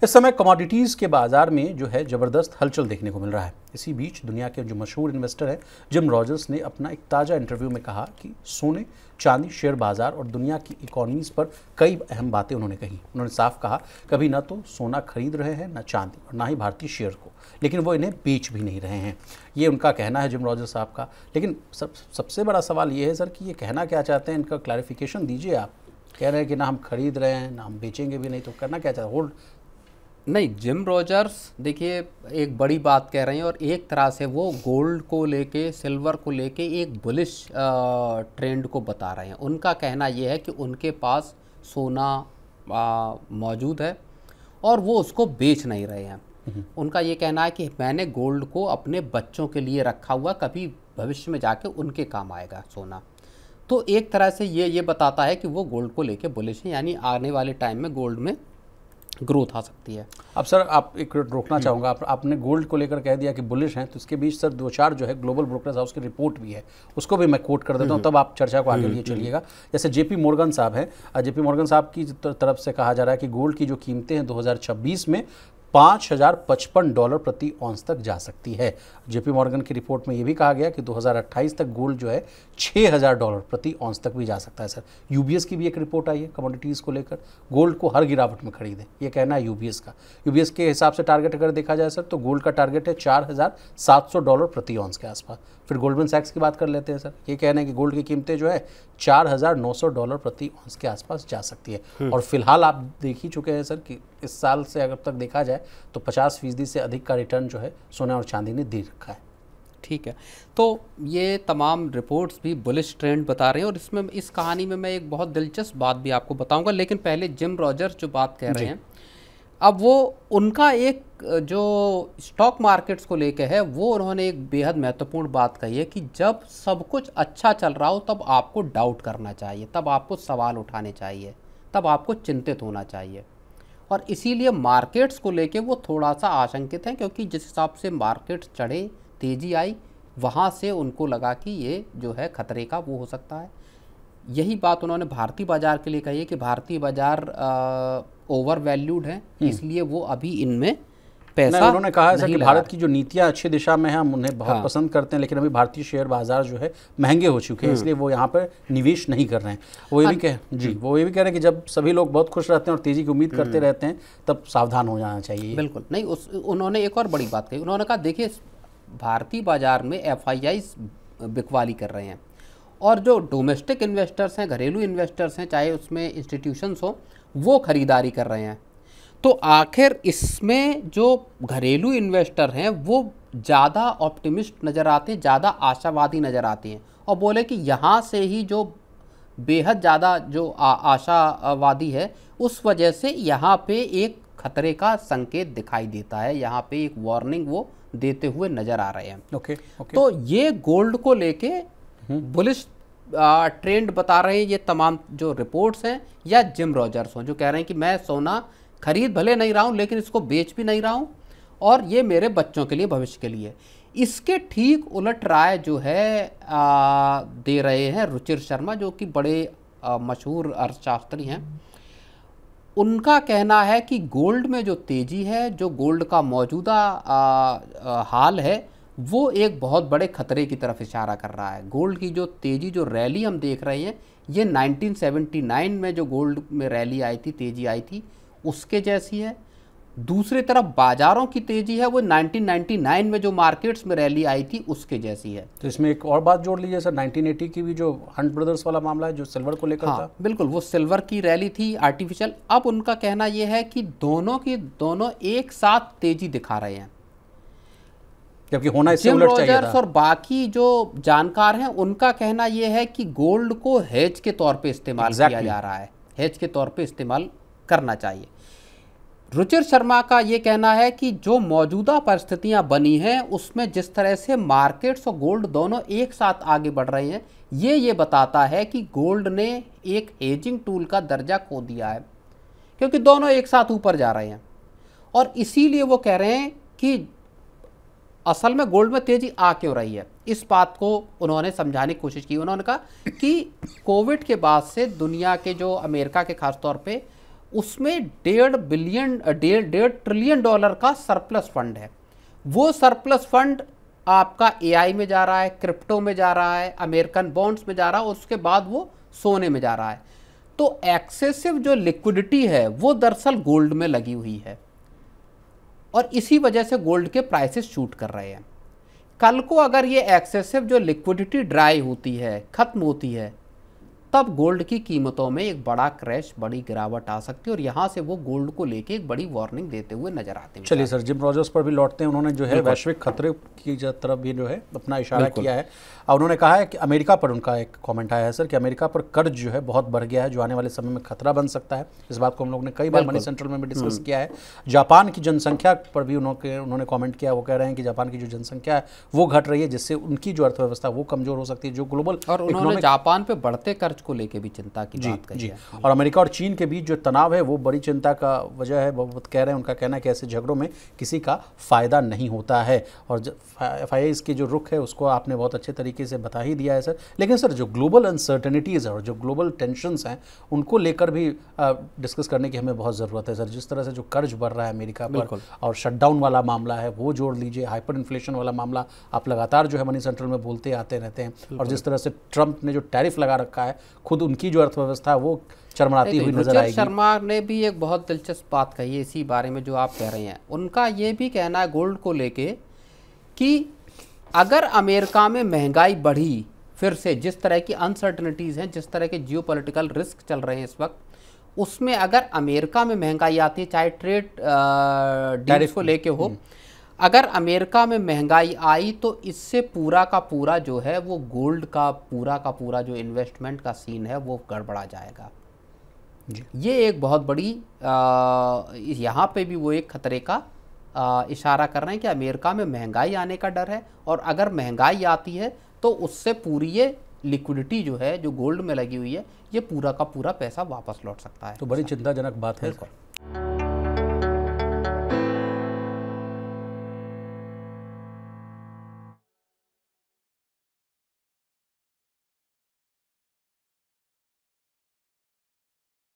इस समय कमोडिटीज़ के बाजार में जो है ज़बरदस्त हलचल देखने को मिल रहा है। इसी बीच दुनिया के जो मशहूर इन्वेस्टर हैं जिम रॉजर्स ने अपना एक ताज़ा इंटरव्यू में कहा कि सोने, चांदी, शेयर बाजार और दुनिया की इकोनॉमीज़ पर कई अहम बातें उन्होंने कही। उन्होंने साफ कहा कभी ना तो सोना खरीद रहे हैं, ना चांदी और ना ही भारतीय शेयर को, लेकिन वो इन्हें बेच भी नहीं रहे हैं। ये उनका कहना है जिम रॉजर्स साहब का। लेकिन सबसे बड़ा सवाल ये है सर कि ये कहना क्या चाहते हैं, इनका क्लैरिफिकेशन दीजिए आप। कह रहे हैं कि ना हम खरीद रहे हैं ना हम बेचेंगे भी नहीं, तो करना क्या चाहते हैं? होल्ड नहीं, जिम रॉजर्स देखिए एक बड़ी बात कह रहे हैं और एक तरह से वो गोल्ड को लेके, सिल्वर को लेके एक बुलिश ट्रेंड को बता रहे हैं। उनका कहना ये है कि उनके पास सोना मौजूद है और वो उसको बेच नहीं रहे हैं। उनका ये कहना है कि मैंने गोल्ड को अपने बच्चों के लिए रखा हुआ, कभी भविष्य में जाके उनके काम आएगा सोना। तो एक तरह से ये बताता है कि वो गोल्ड को लेके बुलिश है, यानी आने वाले टाइम में गोल्ड में ग्रोथ आ सकती है। अब सर आप एक रोकना चाहूँगा, आपने गोल्ड को लेकर कह दिया कि बुलिश हैं, तो इसके बीच सर दो चार जो है ग्लोबल ब्रोकर्स हाउस की रिपोर्ट भी है, उसको भी मैं कोट कर देता हूँ, तब आप चर्चा को आगे लिए चलिएगा। जैसे जेपी मॉर्गन साहब हैं, जेपी मॉर्गन साहब की तरफ से कहा जा रहा है कि गोल्ड की जो कीमतें हैं 2026 में $5,055 प्रति औंस तक जा सकती है। जेपी मॉर्गन की रिपोर्ट में ये भी कहा गया कि 2028 तक गोल्ड जो है $6,000 प्रति औंस तक भी जा सकता है। सर यूबीएस की भी एक रिपोर्ट आई है कमोडिटीज़ को लेकर, गोल्ड को हर गिरावट में खरीदें, ये कहना है यूबीएस का। यूबीएस के हिसाब से टारगेट अगर देखा जाए सर, तो गोल्ड का टारगेट है $4,700 प्रति औंस के आसपास। फिर गोल्डमैन सैक्स की बात कर लेते हैं सर, ये कहना है कि गोल्ड की कीमतें जो है $4,900 प्रति औंस के आसपास जा सकती है। और फिलहाल आप देख ही चुके हैं सर कि इस साल से अगर तक देखा जाए तो 50% से अधिक का रिटर्न जो है सोना और चांदी ने दे रखा है। ठीक है, तो ये तमाम रिपोर्ट्स भी बुलिश ट्रेंड बता रहे हैं और इसमें इस कहानी में मैं एक बहुत दिलचस्प बात भी आपको बताऊंगा, लेकिन पहले जिम रॉजर्स जो बात कह रहे हैं, अब वो उनका एक जो स्टॉक मार्केट्स को लेके है, वो उन्होंने एक बेहद महत्वपूर्ण बात कही है कि जब सब कुछ अच्छा चल रहा हो तब आपको डाउट करना चाहिए, तब आपको सवाल उठाने चाहिए, तब आपको चिंतित होना चाहिए। और इसीलिए मार्केट्स को लेके वो थोड़ा सा आशंकित हैं, क्योंकि जिस हिसाब से मार्केट्स चढ़े, तेज़ी आई, वहाँ से उनको लगा कि ये जो है खतरे का वो हो सकता है। यही बात उन्होंने भारतीय बाज़ार के लिए कही है कि भारतीय बाज़ार ओवर वैल्यूड है, इसलिए वो अभी इनमें पैसा उन्होंने कहा है सर कि भारत की जो नीतियां अच्छी दिशा में हैं, हम उन्हें बहुत पसंद करते हैं, लेकिन अभी भारतीय शेयर बाजार जो है महंगे हो चुके हैं, इसलिए वो यहाँ पर निवेश नहीं कर रहे हैं। वो ये भी कह रहे हैं कि जब सभी लोग बहुत खुश रहते हैं और तेज़ी की उम्मीद करते रहते हैं, तब सावधान हो जाना चाहिए। बिल्कुल नहीं, उन्होंने एक और बड़ी बात कही। उन्होंने कहा देखिए भारतीय बाजार में FIIs बिकवाली कर रहे हैं और जो डोमेस्टिक इन्वेस्टर्स हैं, घरेलू इन्वेस्टर्स हैं, चाहे उसमें इंस्टीट्यूशंस हो, वो खरीदारी कर रहे हैं। तो आखिर इसमें जो घरेलू इन्वेस्टर हैं वो ज़्यादा ऑप्टिमिस्ट नज़र आते हैं, ज़्यादा आशावादी नज़र आते हैं और बोले कि यहाँ से ही जो बेहद ज़्यादा जो आशावादी है, उस वजह से यहाँ पे एक खतरे का संकेत दिखाई देता है, यहाँ पे एक वार्निंग वो देते हुए नज़र आ रहे हैं। तो ये गोल्ड को लेके बुलिश ट्रेंड बता रहे हैं ये तमाम जो रिपोर्ट्स हैं, या जिम रॉजर्स हों जो कह रहे हैं कि मैं सोना खरीद भले नहीं रहा हूँ लेकिन इसको बेच भी नहीं रहा हूँ और ये मेरे बच्चों के लिए, भविष्य के लिए। इसके ठीक उलट राय जो है दे रहे हैं रुचिर शर्मा, जो कि बड़े मशहूर अर्थशास्त्री हैं। उनका कहना है कि गोल्ड में जो तेज़ी है, जो गोल्ड का मौजूदा हाल है, वो एक बहुत बड़े खतरे की तरफ इशारा कर रहा है। गोल्ड की जो तेज़ी, जो रैली हम देख रहे हैं, ये 1979 में जो गोल्ड में रैली आई थी, तेज़ी आई थी, उसके जैसी है। दूसरी तरफ बाजारों की तेज़ी है वो 1999 में जो मार्केट्स में रैली आई थी उसके जैसी है। तो इसमें एक और बात जोड़ लीजिए सर, 1980 की भी जो हंट ब्रदर्स वाला मामला है जो सिल्वर को लेकर था। बिल्कुल, वो सिल्वर की रैली थी आर्टिफिशियल। अब उनका कहना यह है कि दोनों एक साथ तेज़ी दिखा रहे हैं, जबकि होना इससे जिम उलट चाहिए था। रॉजर्स और बाकी जो जानकार हैं उनका कहना यह है कि गोल्ड को हेज के तौर पे इस्तेमाल किया जा रहा है, हेज के तौर पे इस्तेमाल करना चाहिए। रुचिर शर्मा का ये कहना है कि जो मौजूदा परिस्थितियां बनी हैं उसमें जिस तरह से मार्केट्स और गोल्ड दोनों एक साथ आगे बढ़ रहे हैं, ये बताता है कि गोल्ड ने एक हेजिंग टूल का दर्जा खो दिया है, क्योंकि दोनों एक साथ ऊपर जा रहे हैं। और इसीलिए वो कह रहे हैं कि असल में गोल्ड में तेज़ी आ क्यों रही है, इस बात को उन्होंने समझाने की कोशिश की। उन्होंने कहा कि कोविड के बाद से दुनिया के जो अमेरिका के खास तौर पे उसमें $1.5 ट्रिलियन का सरप्लस फंड है। वो सरप्लस फंड आपका एआई में जा रहा है, क्रिप्टो में जा रहा है, अमेरिकन बॉन्ड्स में जा रहा है, और उसके बाद वो सोने में जा रहा है। तो एक्सेसिव जो लिक्विडिटी है वो दरअसल गोल्ड में लगी हुई है, और इसी वजह से गोल्ड के प्राइसेस शूट कर रहे हैं। कल को अगर ये एक्सेसिव जो लिक्विडिटी ड्राई होती है, खत्म होती है, तब गोल्ड की कीमतों में एक बड़ा क्रैश, बड़ी गिरावट आ सकती है, और यहाँ से वो गोल्ड को लेके एक बड़ी वार्निंग देते हुए नजर आते हैं। चलिए सर, जिम रॉजर्स पर भी लौटते हैं। उन्होंने जो है वैश्विक खतरे की तरफ भी जो है अपना इशारा किया है, और उन्होंने कहा है कि अमेरिका पर, उनका एक कमेंट आया है सर, कि अमेरिका पर कर्ज जो है बहुत बढ़ गया है, जो आने वाले समय में खतरा बन सकता है। इस बात को हम लोग ने कई बार मनी सेंट्रल में भी डिस्कस किया है। जापान की जनसंख्या पर भी उन्होंने कॉमेंट किया। वो कह रहे हैं कि जापान की जो जनसंख्या है वो घट रही है, जिससे उनकी जो अर्थव्यवस्था वो कमजोर हो सकती है, जो ग्लोबल। और उन्होंने जापान पे बढ़ते कर्ज को लेकर भी चिंता की बात कही है। और अमेरिका और चीन के बीच जो तनाव है वो बड़ी चिंता का वजह है। वो कह रहे हैं, उनका कहना है कि ऐसे झगड़ों में किसी का फायदा नहीं होता है। और FIIs की जो रुख है उसको आपने बहुत अच्छे तरीके से बता ही दिया है सर। लेकिन सर, जो ग्लोबल अनसर्टेनिटीज़ है और जो ग्लोबल टेंशन्स हैं, उनको लेकर भी डिस्कस करने की हमें बहुत ज़रूरत है सर। जिस तरह से जो कर्ज बढ़ रहा है अमेरिका पर, और शटडाउन वाला मामला है वो जोड़ लीजिए, हाइपर इन्फ्लेशन वाला मामला आप लगातार जो है मनी सेंट्रल में बोलते आते रहते हैं, और जिस तरह से ट्रंप ने जो टैरिफ लगा रखा है, खुद उनकी जो अर्थव्यवस्था है वो चरमराती हुई नजर आएगी। शर्मा ने भी एक बहुत दिलचस्प बात कही है इसी बारे में जो आप कह रहे हैं। उनका ये भी कहना है गोल्ड को लेके कि अगर अमेरिका में महंगाई बढ़ी, फिर से जिस तरह की अनसर्टनिटीज़ हैं, जिस तरह के जियोपॉलिटिकल रिस्क चल रहे हैं इस वक्त, उसमें अगर अमेरिका में महंगाई आती है, चाहे ट्रेड डील्स को लेके हो, अगर अमेरिका में महंगाई आई तो इससे पूरा का पूरा जो है वो गोल्ड का पूरा जो इन्वेस्टमेंट का सीन है वो गड़बड़ा जाएगा जी। ये एक बहुत बड़ी यहाँ पे भी वो एक खतरे का इशारा कर रहे हैं कि अमेरिका में महंगाई आने का डर है, और अगर महंगाई आती है तो उससे पूरी ये लिक्विडिटी जो है, जो गोल्ड में लगी हुई है, ये पूरा का पूरा पैसा वापस लौट सकता है। तो बड़ी चिंताजनक बात है।